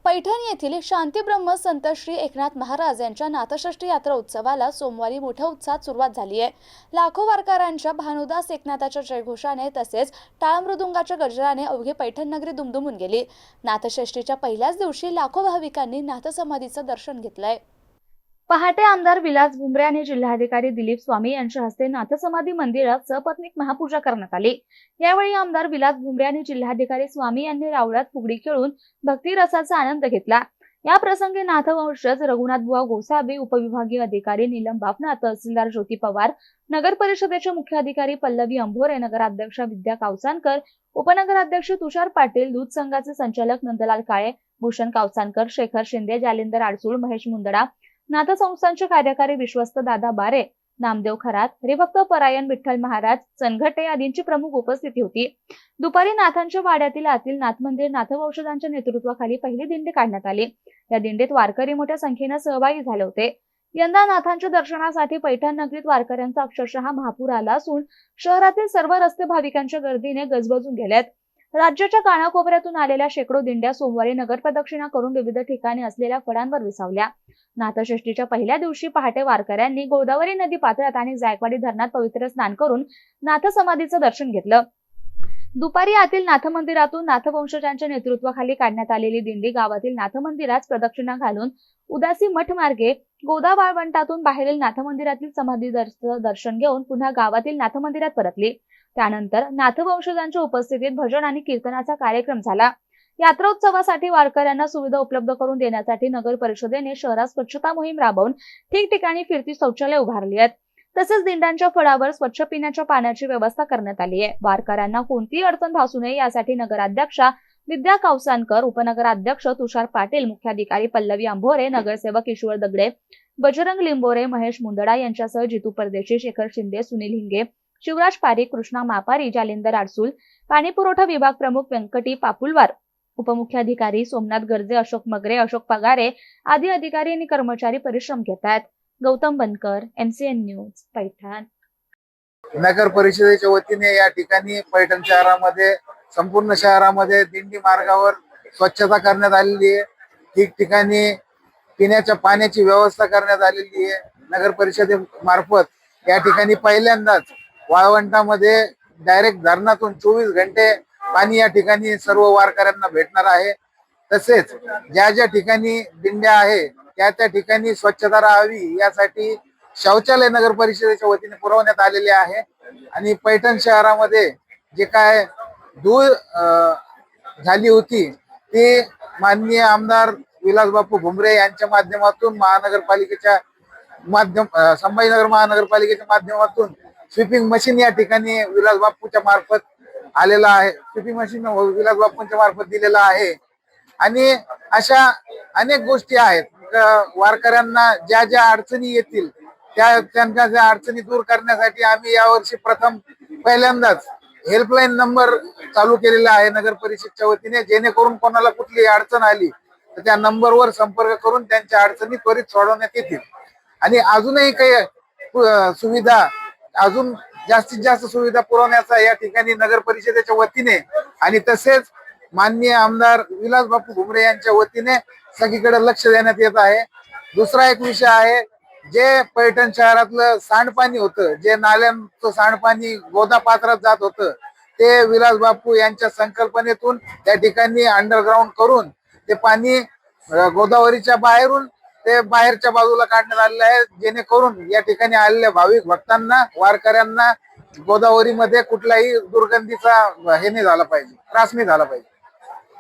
पैठण येथील शांतीब्रह्म संत श्री एकनाथ महाराज यांच्या नाथषष्ठी यात्रा उत्सवाला सोमवारी मोठ्या उत्साहात सुरुवात झाली आहे। लाखो वारकऱ्यांच्या भानुदास एकनाथाच्या जयघोषाने तसेच टाळ मृदुंगाच्या गजराने अवघी पैठण नगरी दुमदुमून गेली। नाथषष्ठीच्या पहिल्याच दिवशी लाखो भाविकांनी नाथसमाधीचं दर्शन घेतलंय। पहाटे आमदार विलास भुमरे आणि जिल्हाधिकारी दिलीप स्वामी यांच्या हस्ते नाथसमाधी मंदिरात सपत्नीक महापूजा करण्यात आली। यावेळी आमदार विलास भुमरे आणि जिल्हाधिकारी स्वामी यांनी रावळात फुगडी खेळून भक्ती रसाचा आनंद घेतला। या प्रसंगी नाथवंशज रघुनाथबुवा गोसावी, उपविभागीय अधिकारी नीलम बाफना, तहसीलदार ज्योती पवार, नगर परिषदेचे मुख्य अधिकारी पल्लवी अंभोरे, नगराध्यक्ष विद्या कावसानकर, उपनगराध्यक्ष तुषार पाटील, दूध संघाचे संचालक नंदलाल काळे, भूषण कावसानकर, शेखर शिंदे, जालिंदर आडसूळ, महेश मुंदडा, नाथ संस्थांचे कार्यकारी विश्वस्त दादा बारे, नामदेव खरात, हरिभक्त परायण विठ्ठल महाराज, चनघटे आदींची प्रमुख उपस्थिती होती। दुपारी नाथांच्या वाड्यातील आतील नाथ मंदिर नाथवंशजांच्या नेतृत्वाखाली पहिली दिंडी काढण्यात आली। या दिंडीत वारकरी मोठ्या संख्येने सहभागी झाले होते। यंदा नाथांच्या दर्शनासाठी पैठण नगरीत वारकऱ्यांचा अक्षरशः महापूर आला असून शहरातील सर्व रस्ते भाविकांच्या गर्दीने गजबजून गेलेत। राज्याच्या कानाकोपऱ्यातून आलेल्या शेकडो दिंड्या सोमवारी नगर प्रदक्षिणा करून विविध ठिकाणी असलेल्या फळांवर विसावल्या। नाथषष्ठीच्या पहिल्या दिवशी पहाटे वारकऱ्यांनी गोदावरी नदी पात्रात आणि जायकवाडी धरणात पवित्र स्नान करून नाथसमाधीचं दर्शन घेतलं। दुपारी आतील नाथ मंदिरातून नाथवंशजांच्या नेतृत्वाखाली काढण्यात आलेली दिंडी गावातील नाथ मंदिरात प्रदक्षिणा घालून उदासी मठ मार्गे गोदा वाळवंटातून बाहेरील नाथ मंदिरातील समाधीचं दर्शन घेऊन पुन्हा गावातील नाथ मंदिरात परतली। त्यानंतर नाथवंशजांच्या उपस्थितीत भजन आणि कीर्तनाचा कार्यक्रम झाला। यात्रोत्सवासाठी वारकऱ्यांना सुविधा उपलब्ध करून देण्यासाठी नगर परिषदेने शहरात स्वच्छता मोहीम राबवून ठिकठिकाणी फिरती शौचालय उभारली आहेत। तसेच दिंड्यांच्या फळावर स्वच्छ पिण्याच्या पाण्याची व्यवस्था करण्यात आली आहे। वारकऱ्यांना कोणतीही अडचण भासू नये यासाठी नगराध्यक्षा विद्या कावसानकर, उपनगराध्यक्ष तुषार पाटील, मुख्याधिकारी पल्लवी अंभोरे, नगरसेवक ईश्वर दगडे, बजरंग लिंबोरे, महेश मुंदडा यांच्यासह जितू परदेशी, शेखर शिंदे, सुनील हिंगे, शिवराज पारीख, कृष्णा मापारी, जालिंदर आडसूल, पाणी पुरवठा विभाग प्रमुख व्यंकटी पापुलवार, उपमुख्याधिकारी सोमनाथ गर्जे, अशोक मगरे, अशोक पगारे आदी अधिकारी आणि कर्मचारी परिश्रम घेत आहेत। गौतम बनकर, MCN न्यूज, पैठण। नगर परिषदेच्या वतीने या ठिकाणी पैठण शहरामध्ये संपूर्ण शहरामध्ये दिंडी मार्गावर स्वच्छता करण्यात आलेली आहे। ठिकठिकाणी पिण्याच्या पाण्याची व्यवस्था करण्यात आलेली आहे। नगर परिषदेमार्फत या ठिकाणी पहिल्यांदाच वाळवंटामध्ये डायरेक्ट धरणातून 24 घंटे पाणी या ठिकाणी सर्व वारकऱ्यांना भेटणार आहे। तसेच ज्या ज्या ठिकाणी दिंड्या आहे त्या ठिकाणी स्वच्छता राहावी यासाठी शौचालय नगर परिषदेच्या वतीने पुरवण्यात आलेले आहे। आणि पैठण शहरामध्ये जे काय धूळ झाली होती ती माननीय आमदार विलास बापू भुमरे यांच्या माध्यमातून महानगरपालिकेच्या संभाजीनगर महानगरपालिकेच्या माध्यमातून स्वीपिंग मशीन या ठिकाणी विलास बापूच्या मार्फत आलेला आहे। स्वीपिंग मशीन विलास बापूंच्या मार्फत दिलेला आहे। आणि अशा अनेक गोष्टी आहेत। वारकऱ्यांना ज्या ज्या अडचणी येतील त्यांच्या ज्या अडचणी दूर करण्यासाठी आम्ही यावर्षी पहिल्यांदाच हेल्पलाईन नंबर चालू केलेला आहे नगर परिषदच्या वतीने, जेणेकरून कोणाला कुठली अडचण आली तर त्या नंबरवर संपर्क करून त्यांच्या अडचणी त्वरित सोडवण्यात येतील। आणि अजूनही काही सुविधा, अजून जास्तीत जास्त सुविधा पुरवण्याचा या ठिकाणी नगर परिषदेच्या वतीने आणि तसेच माननीय आमदार विलास बापू भुमरे यांच्या वतीने सगळीकडे लक्ष देण्यात येत आहे। दुसरा एक विषय आहे, जे पैठण शहरातलं सांडपाणी होतं, जे नाल्यांचं सांडपाणी गोदा पात्रात जात होतं, ते विलास बापू यांच्या संकल्पनेतून त्या ठिकाणी अंडरग्राउंड करून ते पाणी गोदावरीच्या बाहेरून ते बाहेरच्या बाजूला काढण्यात आलेलं आहे, जेणेकरून या ठिकाणी आलेल्या भाविक भक्तांना, वारकऱ्यांना गोदावरीमध्ये कुठलाही दुर्गंधीचा हे नाही झाला पाहिजे, त्रास नाही झाला पाहिजे।